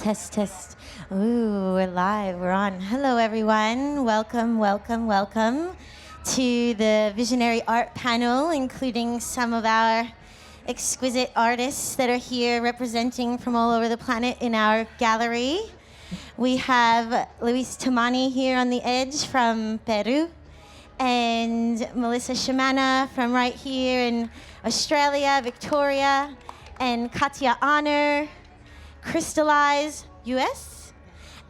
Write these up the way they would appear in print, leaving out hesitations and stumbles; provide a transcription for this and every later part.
test, test. Ooh, we're live. We're on. Hello, everyone. Welcome, welcome, welcome to the Visionary Art Panel, including some of our exquisite artists that are here representing from all over the planet in our gallery. We have Luis Tamani here on the edge from Peru, and Melissa Shemanna from right here in Australia, Victoria, and Katia Honour, Krystleyez, US,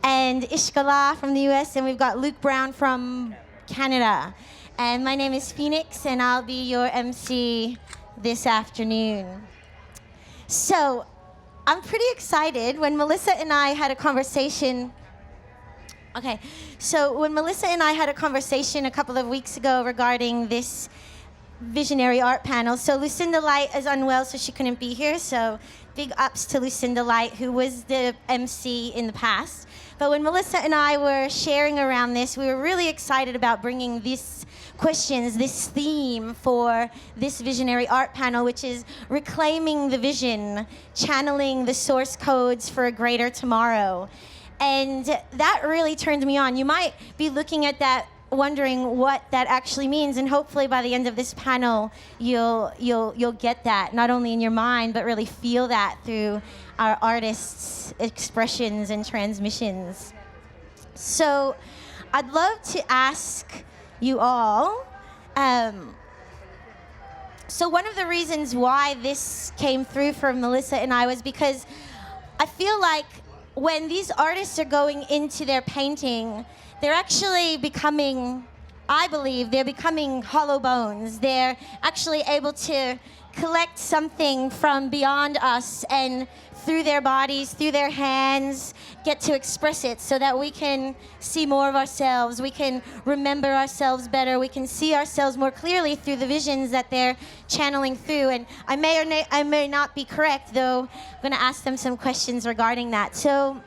and Ishka Lha from the US, and we've got Luke Brown from Canada. And my name is Phoenix, and I'll be your MC this afternoon. So I'm pretty excited. When Melissa and I had a conversation, when Melissa and I had a conversation a couple of weeks ago regarding this Visionary Art Panel. So Lucinda Light is unwell, so she couldn't be here. So big ups to Lucinda Light, who was the MC in the past. But when Melissa and I were sharing around this, we were really excited about bringing these questions, this theme for this Visionary Art Panel, which is reclaiming the vision, channeling the source codes for a greater tomorrow. And that really turned me on. You might be looking at that wondering what that actually means, and hopefully by the end of this panel you'll get that, not only in your mind but really feel that through our artists' expressions and transmissions. So I'd love to ask you all, so one of the reasons why this came through for Melissa and I was because I feel like when these artists are going into their painting, they're actually becoming, I believe, they're becoming hollow bones. They're actually able to collect something from beyond us and through their bodies, through their hands, get to express it so that we can see more of ourselves, we can remember ourselves better, we can see ourselves more clearly through the visions that they're channeling through. And I may not be correct, though I'm going to ask them some questions regarding that. So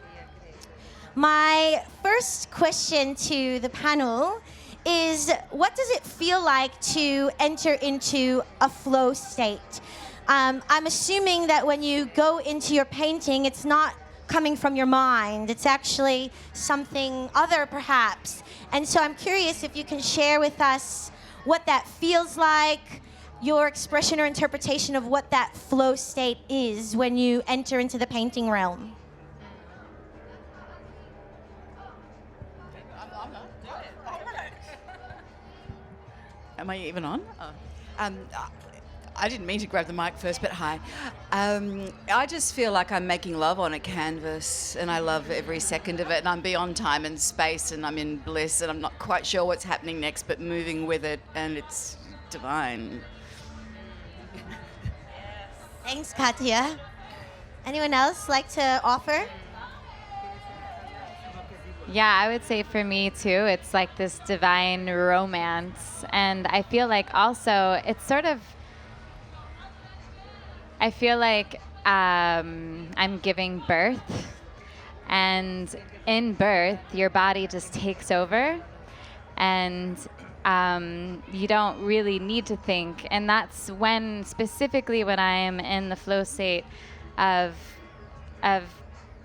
my first question to the panel is, what does it feel like to enter into a flow state? I'm assuming that when you go into your painting, it's not coming from your mind. It's actually something other, perhaps. And so I'm curious if you can share with us what that feels like, your expression or interpretation of what that flow state is when you enter into the painting realm. Am I even on? Oh. I didn't mean to grab the mic first, but hi. I just feel like I'm making love on a canvas, and I love every second of it, and I'm beyond time and space, and I'm in bliss, and I'm not quite sure what's happening next, but moving with it, and it's divine. Thanks, Katia. Anyone else like to offer? Yeah, I would say for me too, it's like this divine romance. And I feel like also it's sort of, I feel like I'm giving birth. And in birth, your body just takes over. And you don't really need to think. And that's when, specifically when I am in the flow state of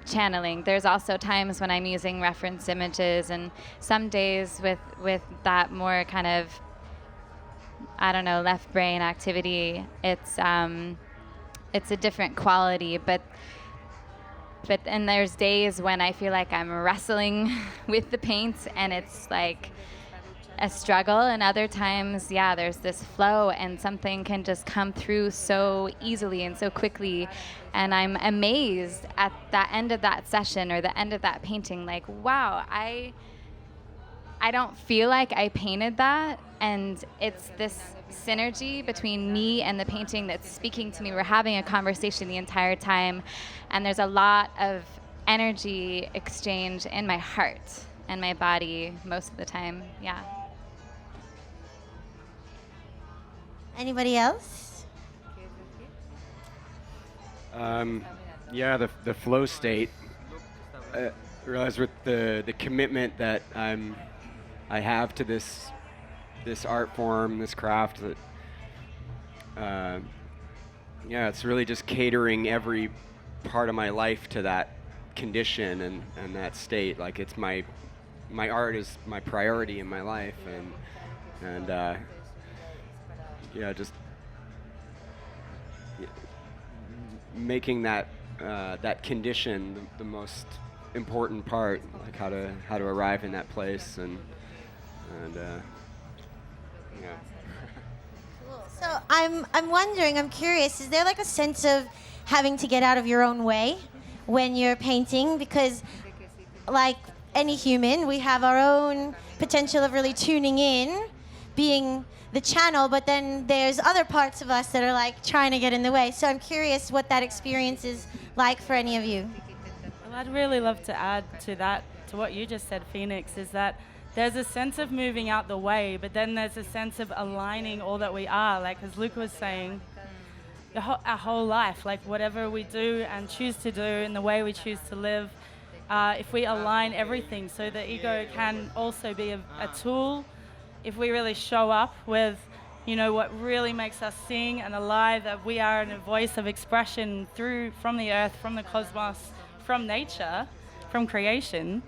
channeling. There's also times when I'm using reference images, and some days with that more kind of, I don't know, left brain activity, it's a different quality, but and there's days when I feel like I'm wrestling with the paint and it's like a struggle, and other times, yeah, there's this flow and something can just come through so easily and so quickly, and I'm amazed at the end of that session or the end of that painting, like, wow, I don't feel like I painted that, and it's this synergy between me and the painting that's speaking to me. We're having a conversation the entire time, and there's a lot of energy exchange in my heart and my body most of the time, yeah. Anybody else? Yeah, the flow state. I realize with the commitment that I have to this art form, this craft, that yeah, it's really just catering every part of my life to that condition and that state. Like it's my art is my priority in my life, and yeah, just making that that condition the most important part, like how to arrive in that place, and yeah. So I'm wondering, I'm curious, is there like a sense of having to get out of your own way when you're painting? Because like any human, we have our own potential of really tuning in, being the channel, but then there's other parts of us that are like trying to get in the way. So I'm curious what that experience is like for any of you. Well, I'd really love to add to that, to what you just said, Phoenix, is that there's a sense of moving out the way, but then there's a sense of aligning all that we are. Like as Luke was saying, our whole life, like whatever we do and choose to do and the way we choose to live, if we align everything so the ego can also be a tool, if we really show up with, you know, what really makes us sing and alive, that we are in a voice of expression from the earth, from the cosmos, from nature, from creation,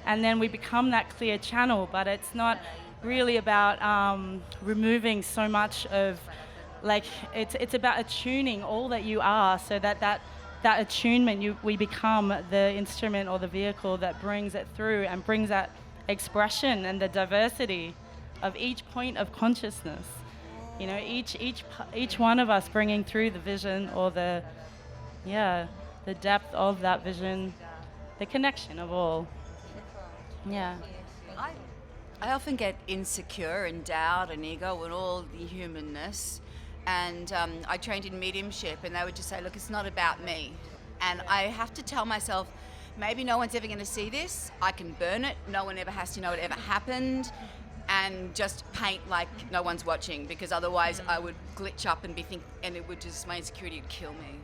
and then we become that clear channel. But it's not really about removing so much of, like, it's about attuning all that you are, so that attunement, we become the instrument or the vehicle that brings it through and brings that expression and the diversity of each point of consciousness. You know, each one of us bringing through the vision or the depth of that vision, the connection of all. Yeah. I often get insecure and doubt and ego and all the humanness. And I trained in mediumship, and they would just say, look, it's not about me. And I have to tell myself, maybe no one's ever going to see this. I can burn it. No one ever has to know it ever happened. And just paint like no one's watching, because otherwise I would glitch up and and it would just, my insecurity would kill me.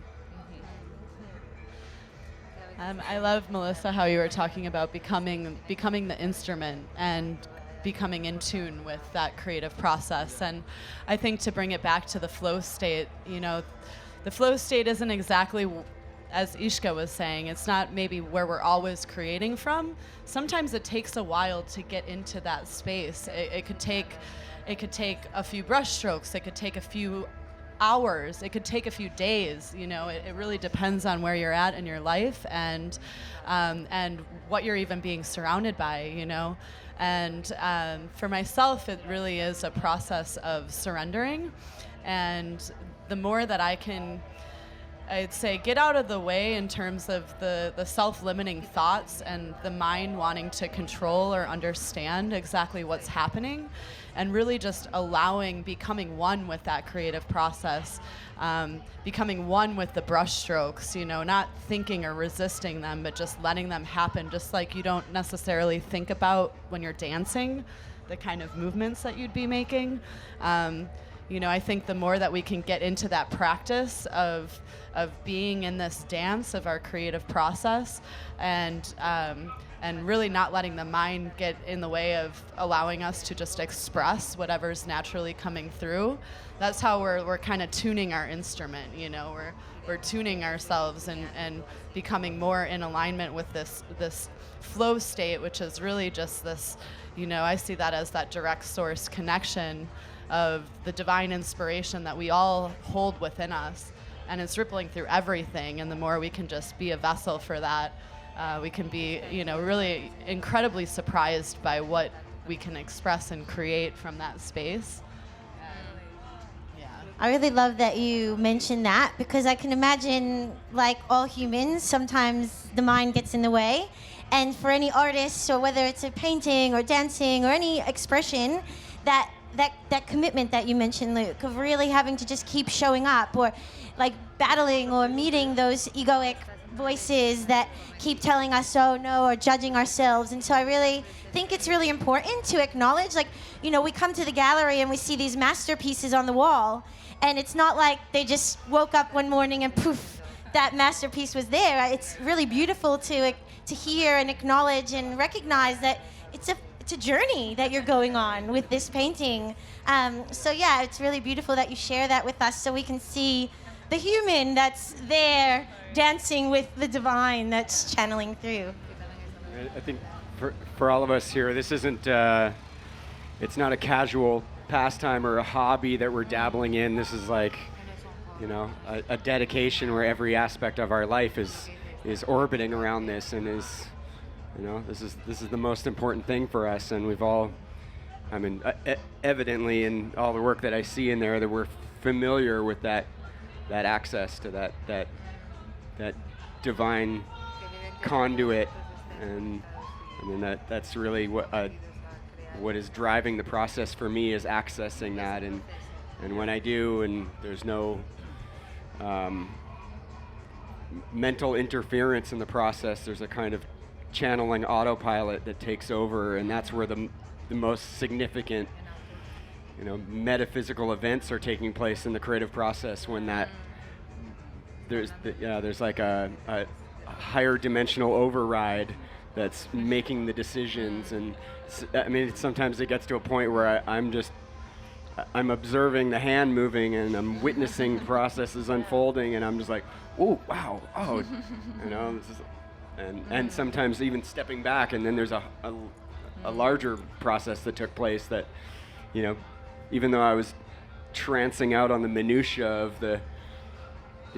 I love, Melissa, how you were talking about becoming the instrument and becoming in tune with that creative process. And I think to bring it back to the flow state, you know, the flow state isn't exactly, as Ishka was saying, it's not maybe where we're always creating from. Sometimes it takes a while to get into that space. It could take a few brush strokes. It could take a few hours. It could take a few days. You know, it really depends on where you're at in your life and what you're even being surrounded by. You know, and for myself, it really is a process of surrendering, and the more that I can, I'd say, get out of the way in terms of the self-limiting thoughts and the mind wanting to control or understand exactly what's happening, and really just becoming one with that creative process, becoming one with the brush strokes, you know, not thinking or resisting them, but just letting them happen, just like you don't necessarily think about when you're dancing, the kind of movements that you'd be making. You know, I think the more that we can get into that practice of being in this dance of our creative process, and really not letting the mind get in the way of allowing us to just express whatever's naturally coming through, that's how we're kind of tuning our instrument. You know, we're tuning ourselves and becoming more in alignment with this flow state, which is really just this, you know, I see that as that direct source connection of the divine inspiration that we all hold within us, and it's rippling through everything. And the more we can just be a vessel for that, we can be, you know, really incredibly surprised by what we can express and create from that space. I really love that you mentioned that, because I can imagine, like all humans, sometimes the mind gets in the way. And for any artist, or whether it's a painting or dancing or any expression, that commitment that you mentioned, Luke, of really having to just keep showing up, or like battling or meeting those egoic voices that keep telling us, oh no, or judging ourselves. And so I really think it's really important to acknowledge, like, you know, we come to the gallery and we see these masterpieces on the wall, and it's not like they just woke up one morning and poof, that masterpiece was there. It's really beautiful to hear and acknowledge and recognize that it's a journey that you're going on with this painting. So yeah, it's really beautiful that you share that with us, so we can see the human that's there dancing with the divine that's channeling through. I think for all of us here, this isn't, it's not a casual pastime or a hobby that we're dabbling in. This is like, you know, a dedication where every aspect of our life is orbiting around this, and is, you know, this is the most important thing for us. And we've all, I mean, evidently in all the work that I see in there, that we're familiar with that access to that divine conduit. And I mean, that's really what is driving the process for me, is accessing that. And when I do, and there's no mental interference in the process, there's a kind of channeling autopilot that takes over, and that's where the most significant, you know, metaphysical events are taking place in the creative process, when that there's like a higher dimensional override that's making the decisions. And I mean, sometimes it gets to a point where I'm observing the hand moving, and I'm witnessing processes unfolding, and I'm just like, oh, wow, oh, you know, and sometimes even stepping back, and then there's a larger process that took place that, you know, even though I was trancing out on the minutia of the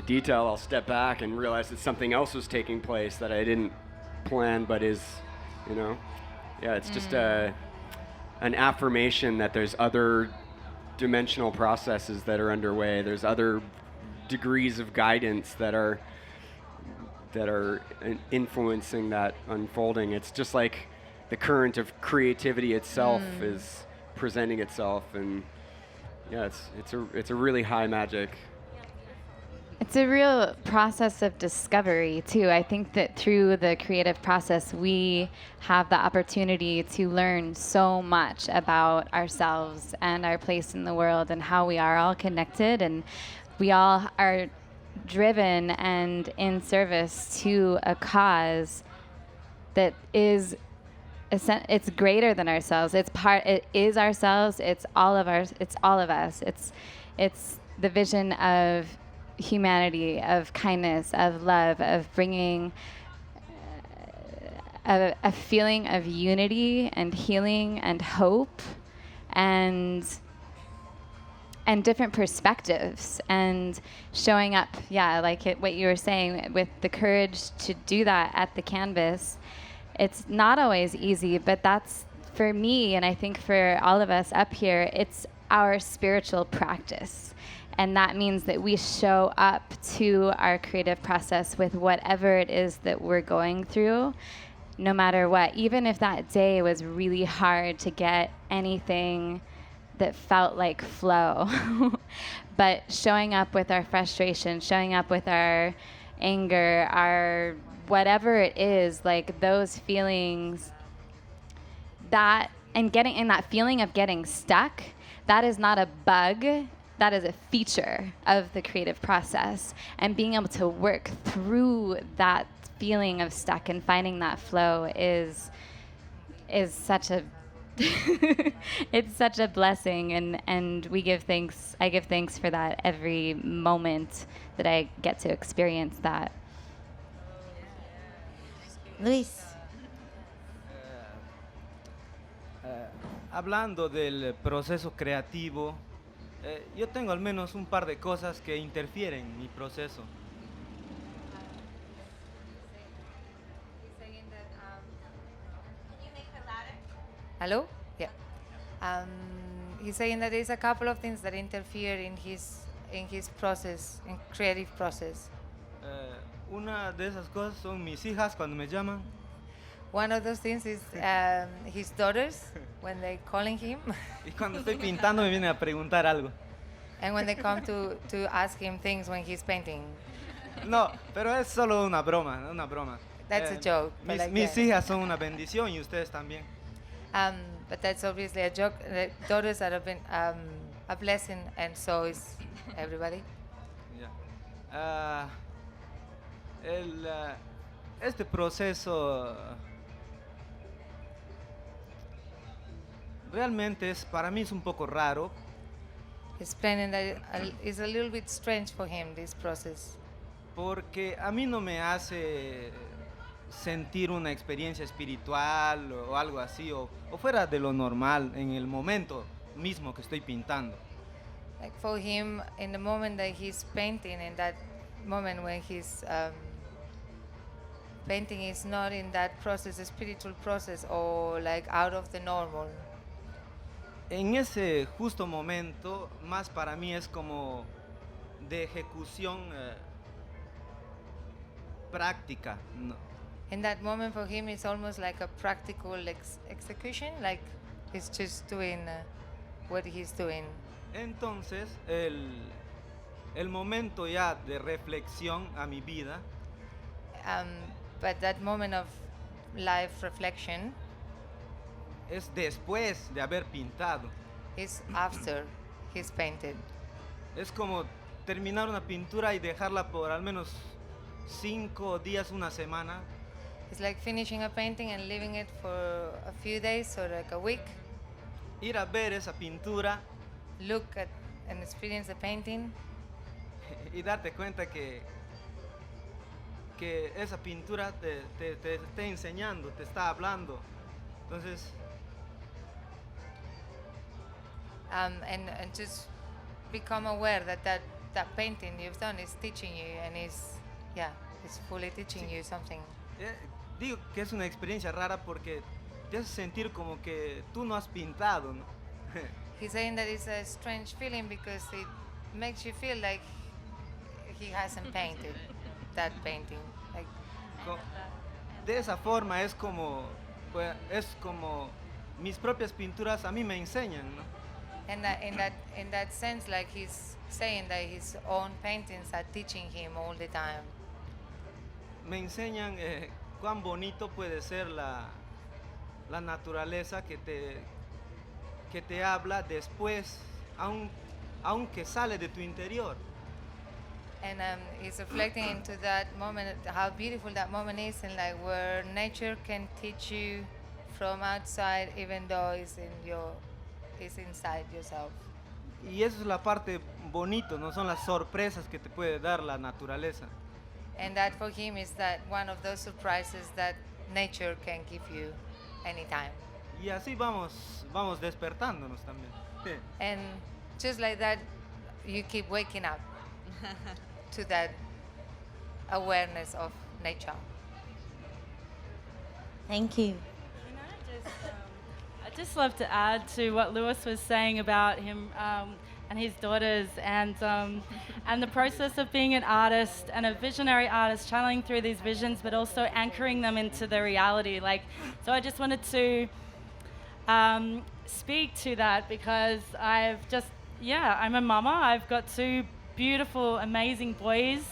detail, I'll step back and realize that something else was taking place that I didn't plan, but is, you know, yeah, it's just an affirmation that there's other dimensional processes that are underway. There's other degrees of guidance that are influencing that unfolding. It's just like the current of creativity itself is presenting itself, and yeah, it's a really high magic. It's a real process of discovery, too. I think that through the creative process, we have the opportunity to learn so much about ourselves and our place in the world, and how we are all connected, and we all are driven and in service to a cause that is, it's greater than ourselves. It is ourselves. It's all of us. It's the vision of humanity, of kindness, of love, of bringing a feeling of unity and healing and hope, and different perspectives, and showing up, what you were saying, with the courage to do that at the canvas. It's not always easy, but that's, for me, and I think for all of us up here, it's our spiritual practice. And that means that we show up to our creative process with whatever it is that we're going through, no matter what. Even if that day was really hard to get anything that felt like flow. But showing up with our frustration, showing up with our anger, our whatever it is, like those feelings, that, and getting in that feeling of getting stuck, that is not a bug. That is a feature of the creative process, and being able to work through that feeling of stuck and finding that flow is such a it's such a blessing, and we give thanks. I give thanks for that every moment that I get to experience that. Luis. Hablando del proceso creativo, yo tengo al menos un par de cosas que interfieren en mi proceso. Hello? Yeah. He's saying that there's a couple of things that interfere in his process, in creative process. Una de esas cosas son mis hijas cuando me llaman. One of those things is his daughters when they're calling him. Y cuando estoy pintando me vienen a preguntar algo. And when they come to ask him things when he's painting. No, pero es solo una broma. That's a joke. Mis hijas son una bendición y ustedes también. But that's obviously a joke. The daughters are a blessing, and so is everybody. Yeah. Este proceso realmente para mí es un poco raro, explaining that it's a little bit strange for him, this process. Porque a mí no me hace sentir una experiencia espiritual o algo así, o fuera de lo normal en el momento mismo que estoy pintando. Like for him, in the moment that he's painting, in that moment when he's painting is not in that process, a spiritual process, or like out of the normal. En ese justo momento, más para mí es como de ejecución práctica. No. In that moment for him, it's almost like a practical execution, like he's just doing what he's doing. Entonces, el momento ya de reflexión a mi vida But that moment of life reflection es después de haber pintado. is after he's painted. Es como terminar una pintura y dejarla por al menos 5 días, una semana. It's like finishing a painting and leaving it for a few days or like a week. Ir a ver esa pintura Look at and experience the painting y darte cuenta que esa pintura te está enseñando, te está hablando. Entonces, and just become aware that that painting you've done is teaching you and it's fully teaching you something. digo que es una experiencia rara porque te hace sentir como que tú no has pintado, ¿no? He's saying that it's a strange feeling because it makes you feel like he hasn't painted that painting. Like, De esa forma es como mis propias pinturas a mí me enseñan, ¿no? and in that sense, like he's saying that his own paintings are teaching him all the time. Me enseñan cuán bonito puede ser la naturaleza que te habla después, aunque sale de tu interior. And he's reflecting into that moment, how beautiful that moment is, and like where nature can teach you from outside, even though it's inside yourself. Y eso es la parte bonito, no son las sorpresas que te puede dar la naturaleza. And that for him is that one of those surprises that nature can give you anytime. Y así vamos despertándonos también. And just like that, you keep waking up to that awareness of nature. Thank you. I'd just love to add to what Lewis was saying about him and his daughters and the process of being an artist and a visionary artist, channeling through these visions, but also anchoring them into the reality. So I just wanted to speak to that because I'm a mama. I've got 2 beautiful, amazing boys.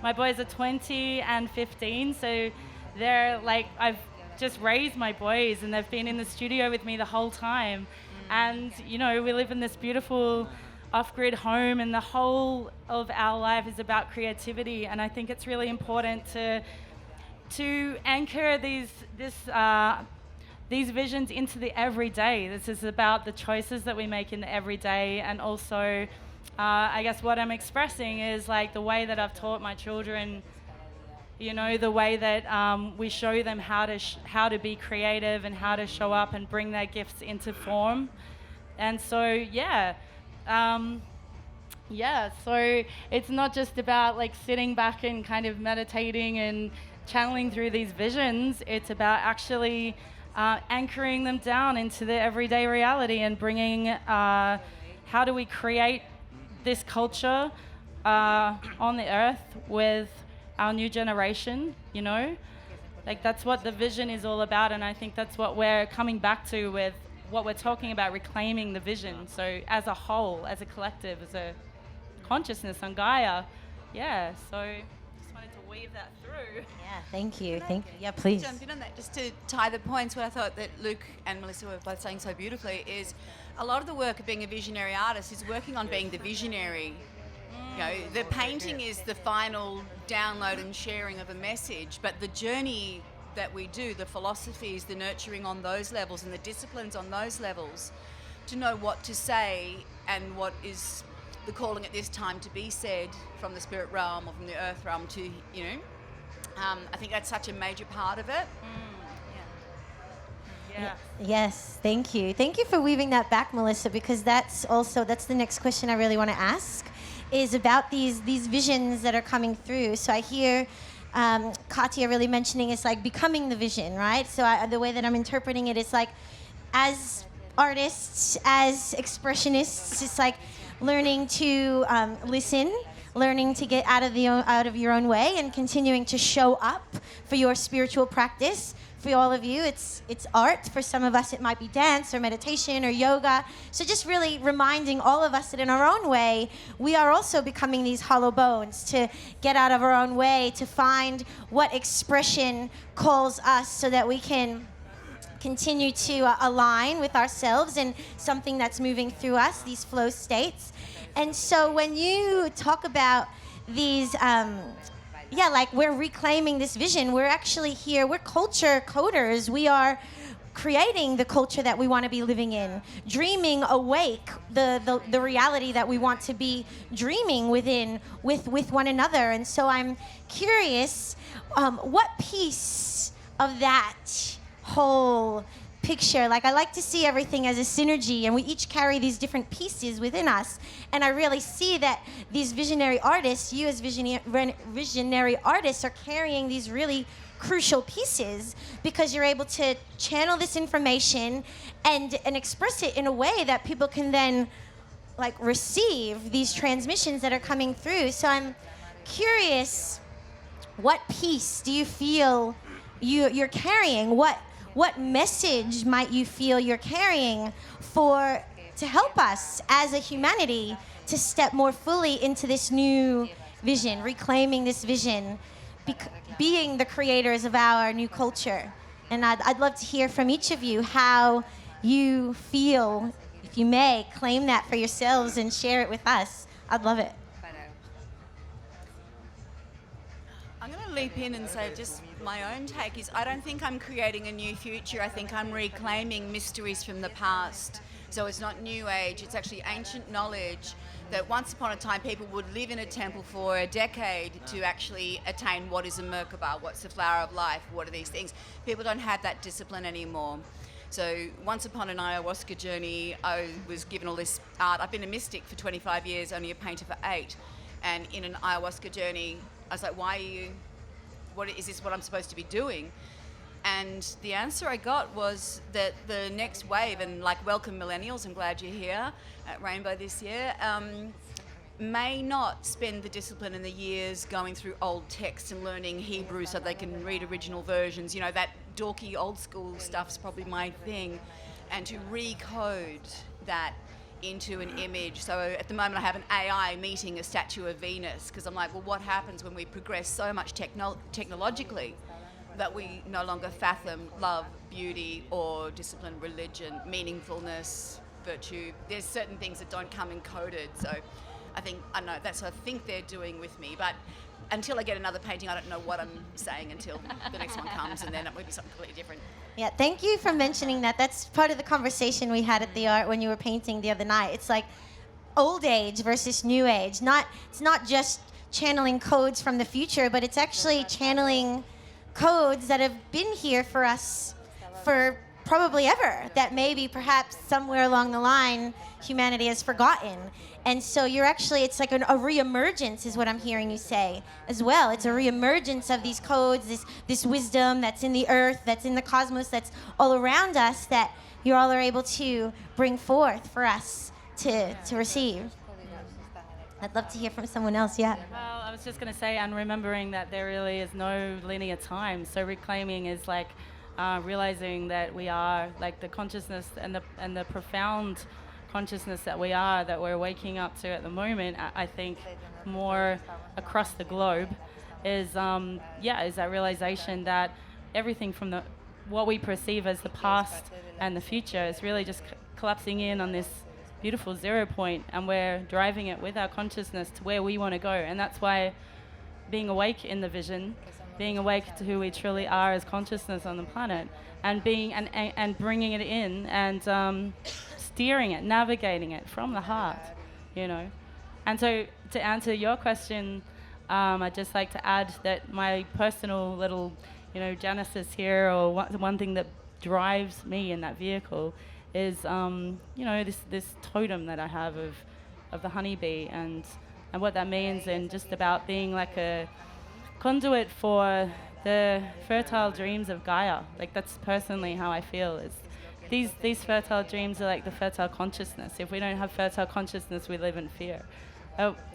My boys are 20 and 15, so they're like, I've just raised my boys and they've been in the studio with me the whole time. And, you know, we live in this beautiful off-grid home and the whole of our life is about creativity. And I think it's really important to anchor these visions into the everyday. This is about the choices that we make in the everyday, and also I guess what I'm expressing is like the way that I've taught my children, you know, the way that we show them how to be creative and how to show up and bring their gifts into form. And so so it's not just about like sitting back and kind of meditating and channeling through these visions. It's about actually anchoring them down into the everyday reality and bringing how do we create this culture on the earth with our new generation, you know? Like that's what the vision is all about, and I think that's what we're coming back to with what we're talking about, reclaiming the vision. So as a whole, as a collective, as a consciousness on Gaia, so just wanted to weave that through. Yeah, thank you. Yeah, please. Jump in on that just to tie the points. What I thought that Luke and Melissa were both saying so beautifully is a lot of the work of being a visionary artist is working on being the visionary. You know, the painting is the final download and sharing of a message, but the journey that we do, the philosophies, the nurturing on those levels and the disciplines on those levels, to know what to say and what is the calling at this time to be said from the spirit realm or from the earth realm to, you know, I think that's such a major part of it. Yeah. Yes, thank you. Thank you for weaving that back, Melissa, because that's the next question I really want to ask, is about these visions that are coming through. So I hear Katia really mentioning it's like becoming the vision, right? So the way that I'm interpreting it is like, as artists, as expressionists, it's like learning to listen, learning to get out of your own way, and continuing to show up for your spiritual practice. For all of you, it's art. For some of us, it might be dance or meditation or yoga. So just really reminding all of us that in our own way, we are also becoming these hollow bones, to get out of our own way, to find what expression calls us so that we can continue to align with ourselves and something that's moving through us, these flow states. And so when you talk about these like we're reclaiming this vision. We're actually here. We're culture coders. We are creating the culture that we want to be living in, dreaming awake the reality that we want to be dreaming within with one another. And so I'm curious, what piece of that whole picture, like I like to see everything as a synergy, and we each carry these different pieces within us, and I really see that these visionary artists, you as visionary artists, are carrying these really crucial pieces, because you're able to channel this information and express it in a way that people can then like receive these transmissions that are coming through. So I'm curious, what piece do you feel you're carrying? What message might you feel you're carrying to help us as a humanity to step more fully into this new vision, reclaiming this vision, being the creators of our new culture? And I'd love to hear from each of you how you feel. If you may, claim that for yourselves and share it with us. I'd love it. I'm going to leap in and say just my own take is I don't think I'm creating a new future. I think I'm reclaiming mysteries from the past. So it's not new age, it's actually ancient knowledge that once upon a time people would live in a temple for a decade to actually attain what is a Merkaba, what's the flower of life, what are these things. People don't have that discipline anymore. So once upon an ayahuasca journey, I was given all this art. I've been a mystic for 25 years, only a painter for 8. And in an ayahuasca journey, I was like, is this what I'm supposed to be doing? And the answer I got was that the next wave, and like welcome millennials, I'm glad you're here at Rainbow this year, may not spend the discipline and the years going through old texts and learning Hebrew so they can read original versions. You know, that dorky old school stuff's probably my thing. And to recode that into an image. So at the moment I have an AI meeting a statue of Venus, because I'm like, well, what happens when we progress so much technologically that we no longer fathom love, beauty, or discipline, religion, meaningfulness, virtue? There's certain things that don't come encoded. So I know that's what I think they're doing with me, but until I get another painting, I don't know what I'm saying until the next one comes, and then it will be something completely different. Yeah, thank you for mentioning that. That's part of the conversation we had at the art when you were painting the other night. It's like old age versus new age. It's not just channeling codes from the future, but it's actually channeling codes that have been here for us for probably ever, that maybe perhaps somewhere along the line humanity has forgotten. And so it's like a re-emergence is what I'm hearing you say as well. It's a re-emergence of these codes, this wisdom that's in the earth, that's in the cosmos, that's all around us, that you all are able to bring forth for us to receive. I'd love to hear from someone else, yeah. Well, I was just going to say, and remembering that there really is no linear time. So reclaiming is like realizing that we are like the consciousness and the profound consciousness that we're waking up to at the moment. I think more across the globe is that realization that everything from what we perceive as the past and the future is really just collapsing in on this beautiful 0 point, and we're driving it with our consciousness to where we want to go. And that's why being awake in the vision, being awake to who we truly are as consciousness on the planet, and being and bringing it in and steering it, navigating it from the heart, And so to answer your question, I'd just like to add that my personal little, genesis here, or one thing that drives me in that vehicle is, this totem that I have of the honeybee, and what that means, and just about being like a conduit for the fertile dreams of Gaia. Like, that's personally how I feel. It's these fertile dreams are like the fertile consciousness. If we don't have fertile consciousness, we live in fear.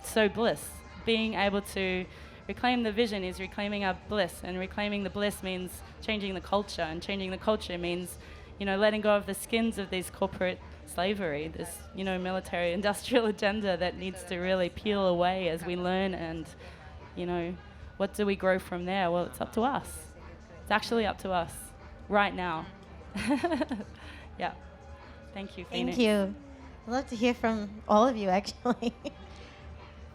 So bliss. Being able to reclaim the vision is reclaiming our bliss, and reclaiming the bliss means changing the culture, and changing the culture means, letting go of the skins of these corporate slavery, this, military industrial agenda that needs to really peel away as we learn. And, what do we grow from there? Well, it's up to us. It's actually up to us right now. Yeah. Thank you, Phoenix. Thank you. I'd love to hear from all of you, actually.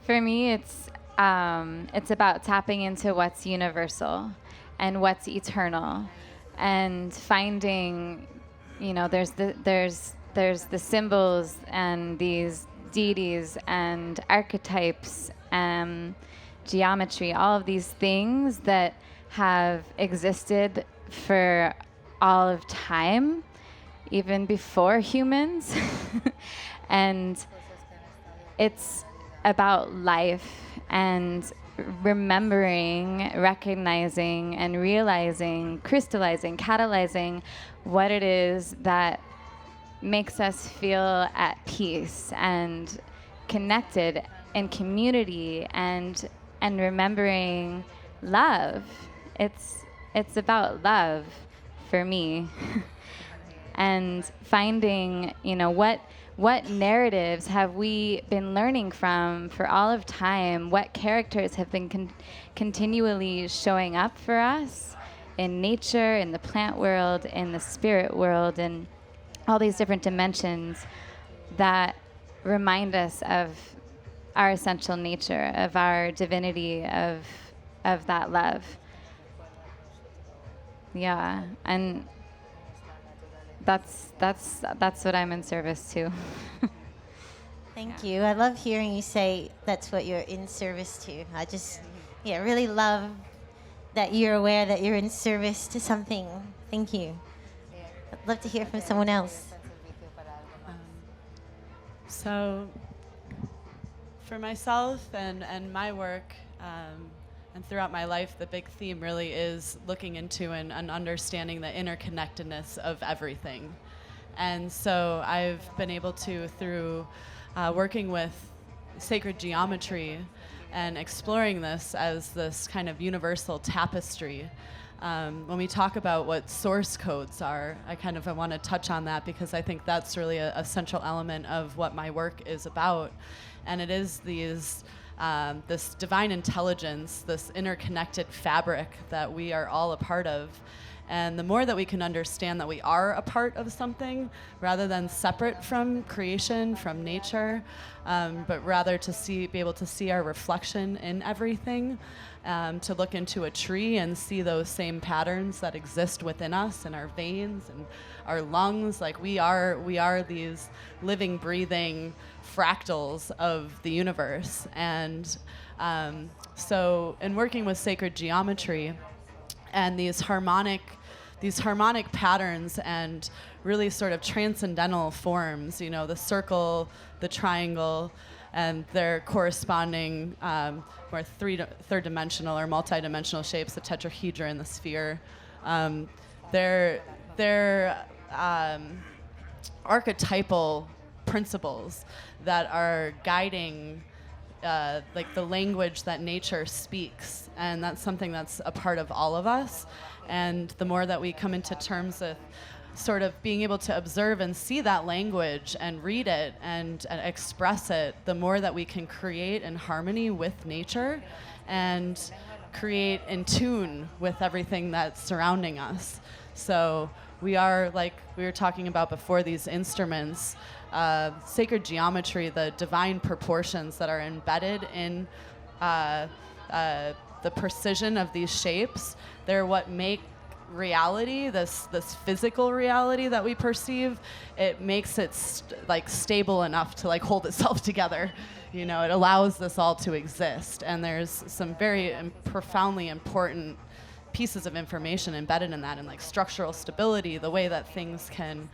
For me, it's about tapping into what's universal and what's eternal, and finding, there's the symbols and these deities and archetypes and geometry, all of these things that have existed for all of time, even before humans. And it's about life and remembering, recognizing, and realizing, crystallizing, catalyzing what it is that makes us feel at peace and connected in community, and remembering love. It's about love for me. And finding, what narratives have we been learning from for all of time? What characters have been continually showing up for us in nature, in the plant world, in the spirit world, and all these different dimensions that remind us of our essential nature, of our divinity, of that love. Yeah, and that's what I'm in service to. Thank you. I love hearing you say that's what you're in service to. I just, really love that you're aware that you're in service to something. Thank you. I'd love to hear from someone else. So for myself and my work, and throughout my life, the big theme really is looking into and understanding the interconnectedness of everything. And so I've been able to, through working with sacred geometry and exploring this as this kind of universal tapestry. When we talk about what source codes are, I want to touch on that, because I think that's really a central element of what my work is about. And it is this divine intelligence, this interconnected fabric that we are all a part of. And the more that we can understand that we are a part of something, rather than separate from creation, from nature, but rather to be able to see our reflection in everything, to look into a tree and see those same patterns that exist within us, in our veins and our lungs. Like we are these living, breathing fractals of the universe. And so in working with sacred geometry and these harmonic patterns and really sort of transcendental forms, the circle, the triangle, and their corresponding more third dimensional or multi-dimensional shapes, the tetrahedron, the sphere. They're archetypal principles that are guiding like the language that nature speaks, and that's something that's a part of all of us. And the more that we come into terms with sort of being able to observe and see that language and read it and express it, the more that we can create in harmony with nature and create in tune with everything that's surrounding us. So we are, like we were talking about before, these instruments, sacred geometry, the divine proportions that are embedded in the precision of these shapes. They're what make reality, this physical reality that we perceive, it makes it stable enough to hold itself together, You know, it allows this all to exist, and there's some very profoundly important pieces of information embedded in that, and like structural stability, the way that things can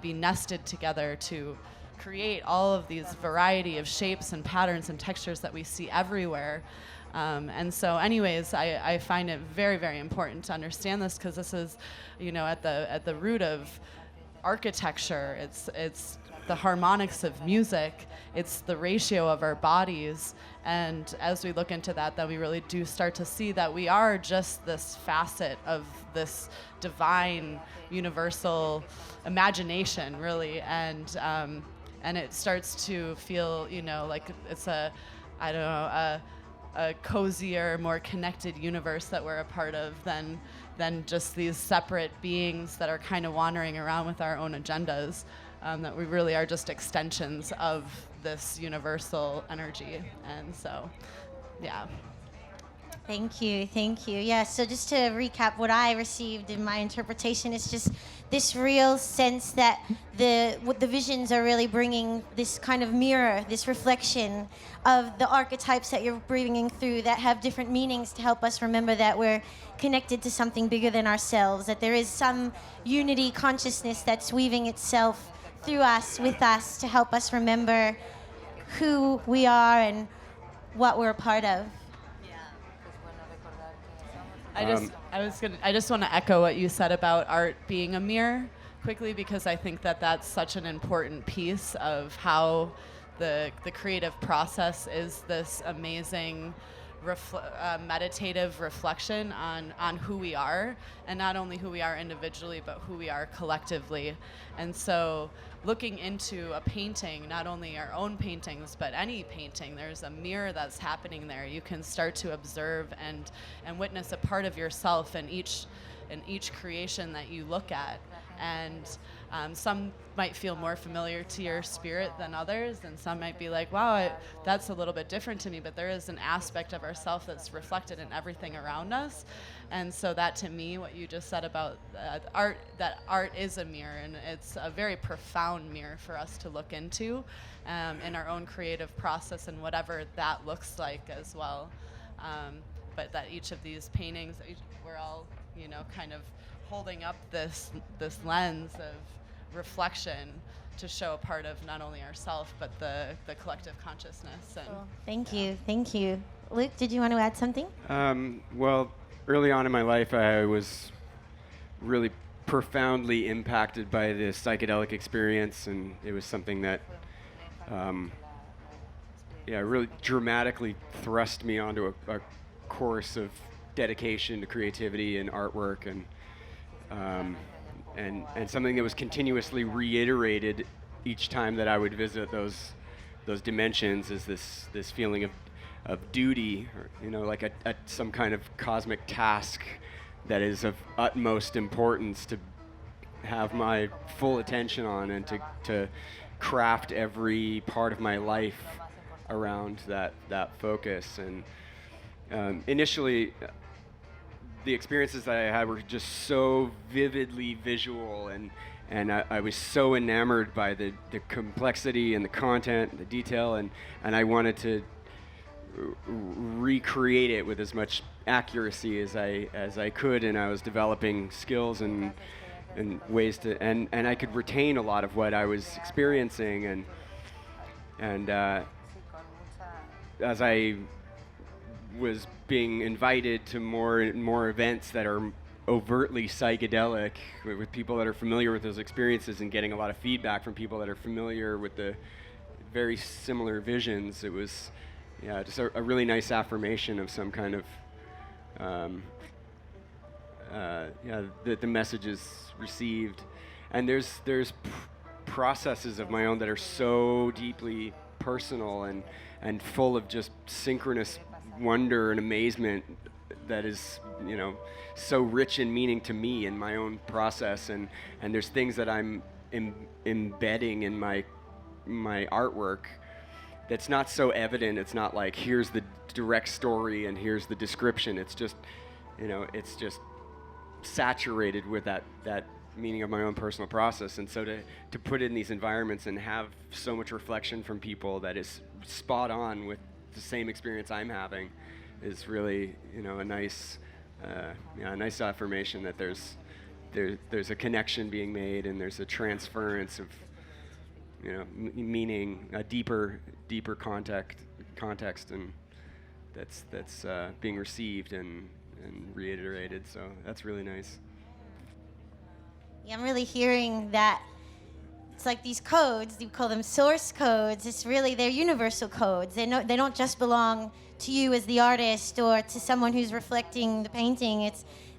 be nested together to create all of these variety of shapes and patterns and textures that we see everywhere. And so anyways, I find it very, very important to understand this, because this is, you know, at the root of architecture. It's the harmonics of music. It's the ratio of our bodies. And as we look into that, then we really do start to see that we are just this facet of this divine, universal imagination, really. And it starts to feel, you know, like it's a cozier, more connected universe that we're a part of than just these separate beings that are kind of wandering around with our own agendas. That we really are just extensions of this universal energy. And so, yeah. Thank you, thank you. Yeah, so just to recap what I received in my interpretation, is just this real sense that the visions are really bringing this kind of mirror, this reflection of the archetypes that you're bringing through that have different meanings to help us remember that we're connected to something bigger than ourselves, that there is some unity consciousness that's weaving itself through us, with us, to help us remember who we are and what we're a part of. I just want to echo what you said about art being a mirror quickly, because I think that that's such an important piece of how the creative process is this amazing meditative reflection on who we are, and not only who we are individually, but who we are collectively. And so looking into a painting, not only our own paintings, but any painting, there's a mirror that's happening there. You can start to observe and witness a part of yourself in each creation that you look at. And some might feel more familiar to your spirit than others, and some might be like, wow, that's a little bit different to me, but there is an aspect of ourself that's reflected in everything around us. And so that, to me, what you just said about art, that art is a mirror, and it's a very profound mirror for us to look into in our own creative process, and whatever that looks like as well. But that each of these paintings, we're all, you know, kind of holding up this lens of reflection to show a part of not only ourselves, but the collective consciousness. And Thank you. Luke, did you want to add something? Well, early on in my life, I was really profoundly impacted by the psychedelic experience, and it was something that really dramatically thrust me onto a course of dedication to creativity and artwork, and something that was continuously reiterated each time that I would visit those dimensions, is this feeling of duty, or, you know, like some kind of cosmic task that is of utmost importance to have my full attention on, and to craft every part of my life around that focus. And initially, the experiences that I had were just so vividly visual, and I was so enamored by the complexity and the content, the detail, and I wanted to recreate it with as much accuracy as I could, and I was developing skills and ways to, and I could retain a lot of what I was experiencing, and as I was being invited to more and more events that are overtly psychedelic, with people that are familiar with those experiences, and getting a lot of feedback from people that are familiar with the very similar visions, it was just a really nice affirmation of some kind of the messages received. And there's processes of my own that are so deeply personal and full of just synchronous wonder and amazement that is, you know, so rich in meaning to me in my own process, and there's things that I'm embedding in my artwork that's not so evident. It's not like, here's the direct story and here's the description. It's just, you know, it's just saturated with that meaning of my own personal process. And so to put it in these environments and have so much reflection from people that is spot on with the same experience I'm having is really, a nice affirmation that there's a connection being made and there's a transference of, meaning, a deeper context, and that's being received and reiterated. So that's really nice. Yeah, I'm really hearing that it's like these codes, we call them source codes. It's really, they're universal codes. They don't just belong to you as the artist or to someone who's reflecting the painting.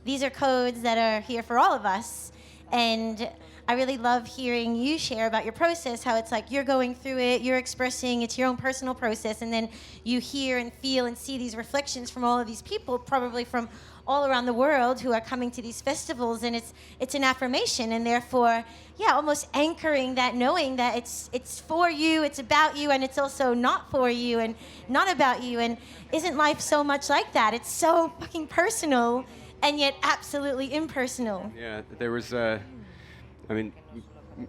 These are codes that are here for all of us. And I really love hearing you share about your process, how it's like you're going through it, you're expressing, it's your own personal process, and then you hear and feel and see these reflections from all of these people, probably from all around the world, who are coming to these festivals, and it's an affirmation, and therefore, almost anchoring that, knowing that it's for you, it's about you, and it's also not for you and not about you. And isn't life so much like that? It's so fucking personal and yet absolutely impersonal. Yeah, there was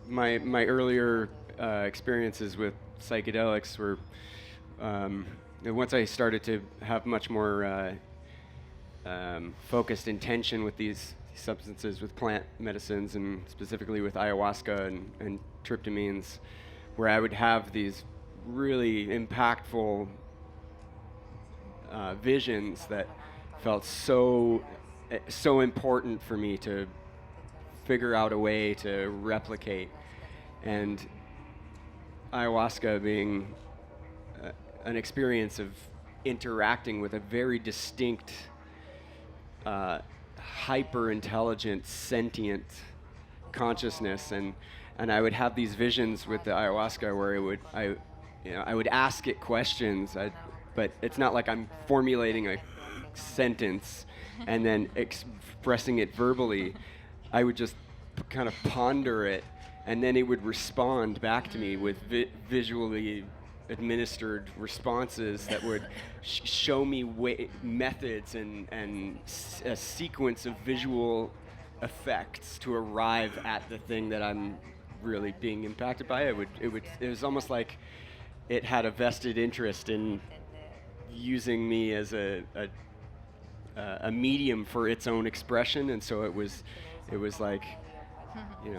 my earlier experiences with psychedelics were, once I started to have much more focused intention with these substances, with plant medicines, and specifically with ayahuasca and tryptamines, where I would have these really impactful visions that felt so important for me to figure out a way to replicate. And ayahuasca being an experience of interacting with a very distinct, hyper-intelligent, sentient consciousness, and I would have these visions with the ayahuasca where I would ask it questions, but it's not like I'm formulating a sentence and then expressing it verbally. I would just kind of ponder it, and then it would respond back to me with visually administered responses that would show me methods and a sequence of visual effects to arrive at the thing that I'm really being impacted by. It was almost like it had a vested interest in using me as a medium for its own expression, and so it was like,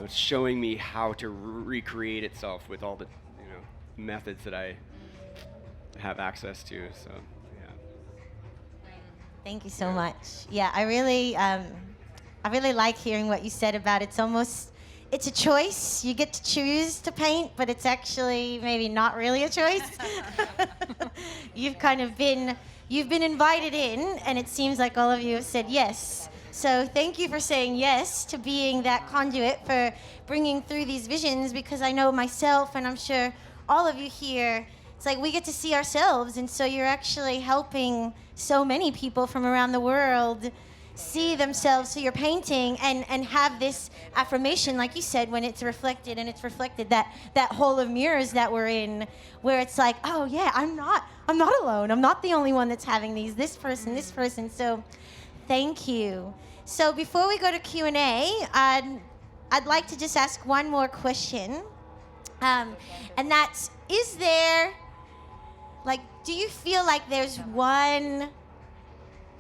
showing me how to recreate itself with all the methods that I have access to. So Thank you so much. Yeah, I really like hearing what you said about it's a choice. You get to choose to paint, but it's actually maybe not really a choice. You've been invited in, and it seems like all of you have said yes. So thank you for saying yes to being that conduit for bringing through these visions, because I know myself, and I'm sure all of you here, it's like we get to see ourselves, and so you're actually helping so many people from around the world see themselves through your painting and have this affirmation, like you said, when it's reflected, that hole of mirrors that we're in, where it's like, oh yeah, I'm not alone. I'm not the only one that's having these. This person. So thank you. So before we go to Q&A, I'd like to just ask one more question. And that's, do you feel like there's one